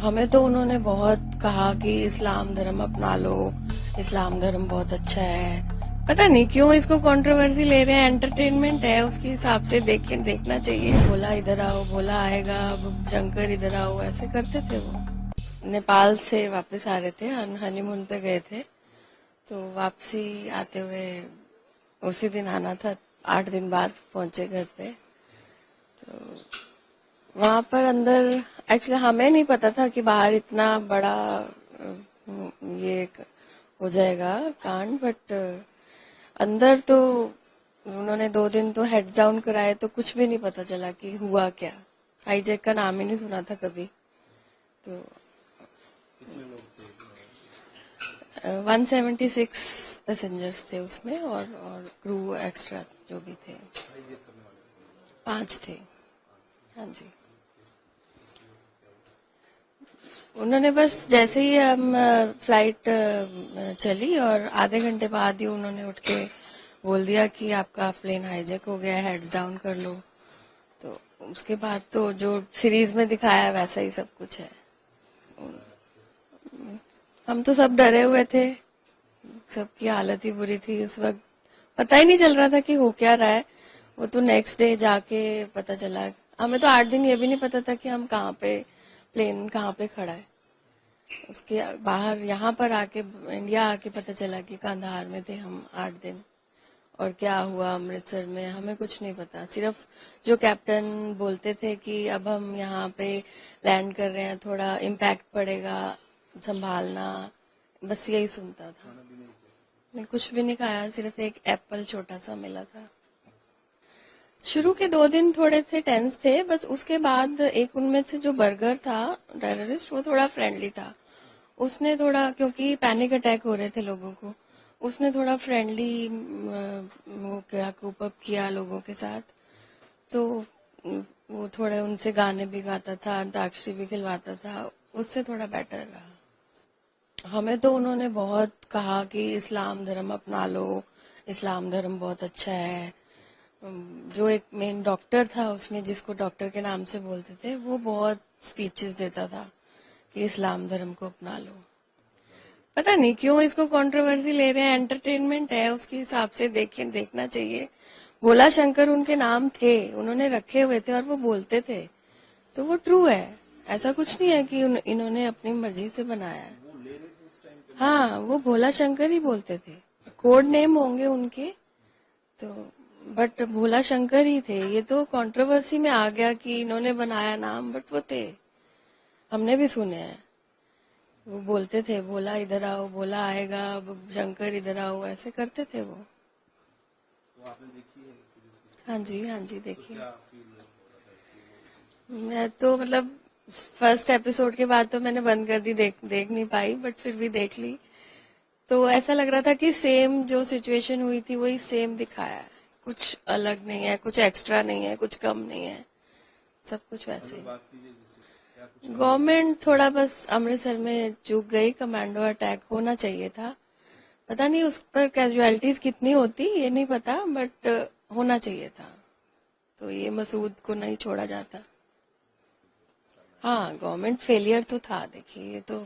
हमें तो उन्होंने बहुत कहा कि इस्लाम धर्म अपना लो, इस्लाम धर्म बहुत अच्छा है। पता नहीं क्यों इसको कंट्रोवर्सी ले रहे हैं, एंटरटेनमेंट है, उसके हिसाब से देखना चाहिए। बोला इधर आओ, बोला आएगा, अब शंकर इधर आओ, ऐसे करते थे वो। नेपाल से वापस आ रहे थे, हनीमून पे गए थे, तो वापसी आते हुए उसी दिन आना था, 8 दिन बाद पहुंचे घर पे। तो वहां पर अंदर एक्चुअली हमें नहीं पता था कि बाहर इतना बड़ा ये हो जाएगा कांड, बट अंदर तो उन्होंने 2 दिन तो हेड डाउन कराए, तो कुछ भी नहीं पता चला कि हुआ क्या। हाईजैक का नाम ही नहीं सुना था कभी। तो 176 पैसेंजर्स थे उसमें, और क्रू एक्स्ट्रा जो भी थे 5 थे। हाँ जी, उन्होंने बस जैसे ही हम फ्लाइट चली और आधे घंटे बाद ही उन्होंने उठ के बोल दिया कि आपका प्लेन हाईजैक हो गया है, हेड्स डाउन कर लो। तो उसके बाद तो जो सीरीज में दिखाया वैसा ही सब कुछ है। हम तो सब डरे हुए थे, सबकी हालत ही बुरी थी उस वक्त, पता ही नहीं चल रहा था कि हो क्या रहा है। वो तो नेक्स्ट डे जाके पता चला। हमें तो 8 दिन ये भी नहीं पता था कि हम कहाँ पे, प्लेन कहाँ पे खड़ा है। उसके बाहर यहाँ पर आके, इंडिया आके पता चला कि कंधार में थे हम 8 दिन। और क्या हुआ अमृतसर में हमें कुछ नहीं पता, सिर्फ जो कैप्टन बोलते थे कि अब हम यहाँ पे लैंड कर रहे हैं, थोड़ा इम्पैक्ट पड़ेगा, संभालना, बस यही सुनता था। नहीं, कुछ भी नहीं खाया, सिर्फ एक एप्पल छोटा सा मिला था। शुरू के 2 दिन थोड़े से टेंस थे, बस उसके बाद एक उनमें से जो बर्गर था टेररिस्ट, वो थोड़ा फ्रेंडली था। उसने थोड़ा, क्योंकि पैनिक अटैक हो रहे थे लोगों को, उसने थोड़ा फ्रेंडली वो क्या कोप अप किया लोगों के साथ। तो वो थोड़े उनसे गाने भी गाता था, अंताक्षरी भी खिलवाता था, उससे थोड़ा बेटर रहा। हमें तो उन्होंने बहुत कहा कि इस्लाम धर्म अपना लो, इस्लाम धर्म बहुत अच्छा है। जो एक मेन डॉक्टर था उसमें, जिसको डॉक्टर के नाम से बोलते थे, वो बहुत स्पीचेस देता था कि इस्लाम धर्म को अपना लो। पता नहीं क्यों इसको कंट्रोवर्सी ले रहे हैं, एंटरटेनमेंट है, उसके हिसाब से देखना चाहिए। भोला शंकर उनके नाम थे, उन्होंने रखे हुए थे और वो बोलते थे, तो वो ट्रू है। ऐसा कुछ नहीं है कि इन्होंने अपनी मर्जी से बनाया है। हाँ, वो भोला शंकर ही बोलते थे, कोड नेम होंगे उनके, तो बट भोला शंकर ही थे। ये तो कंट्रोवर्सी में आ गया कि इन्होंने बनाया नाम, बट वो थे, हमने भी सुने हैं। वो बोलते थे, बोला इधर आओ, बोला आएगा, अब शंकर इधर आओ, ऐसे करते थे वो। आपने देखी है? हाँ जी देखी। मैं तो मतलब फर्स्ट एपिसोड के बाद तो मैंने बंद कर दी, देख नहीं पाई, बट फिर भी देख ली। तो ऐसा लग रहा था कि सेम जो सिचुएशन हुई थी वही सेम दिखाया है, कुछ अलग नहीं है, कुछ एक्स्ट्रा नहीं है, कुछ कम नहीं है, सब कुछ वैसे। गवर्नमेंट थोड़ा बस अमृतसर में चूक गई, कमांडो अटैक होना चाहिए था। पता नहीं उस पर कैजुअलिटीज कितनी होती, ये नहीं पता, बट होना चाहिए था, तो ये मसूद को नहीं छोड़ा जाता। हाँ, गवर्नमेंट फेलियर तो था, देखिए ये तो,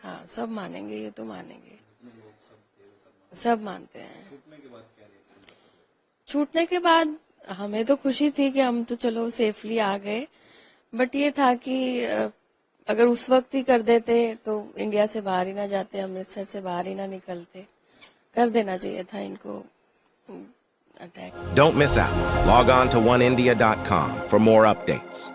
हाँ सब मानेंगे, ये तो मानेंगे, सब मानते हैं। छूटने के बाद हमें तो खुशी थी कि हम तो चलो सेफली आ गए, बट ये था कि अगर उस वक्त ही कर देते तो इंडिया से बाहर ही ना जाते, अमृतसर से बाहर ही ना निकलते। कर देना चाहिए था इनको attack. Don't miss out. Log on to oneindia.com for more updates.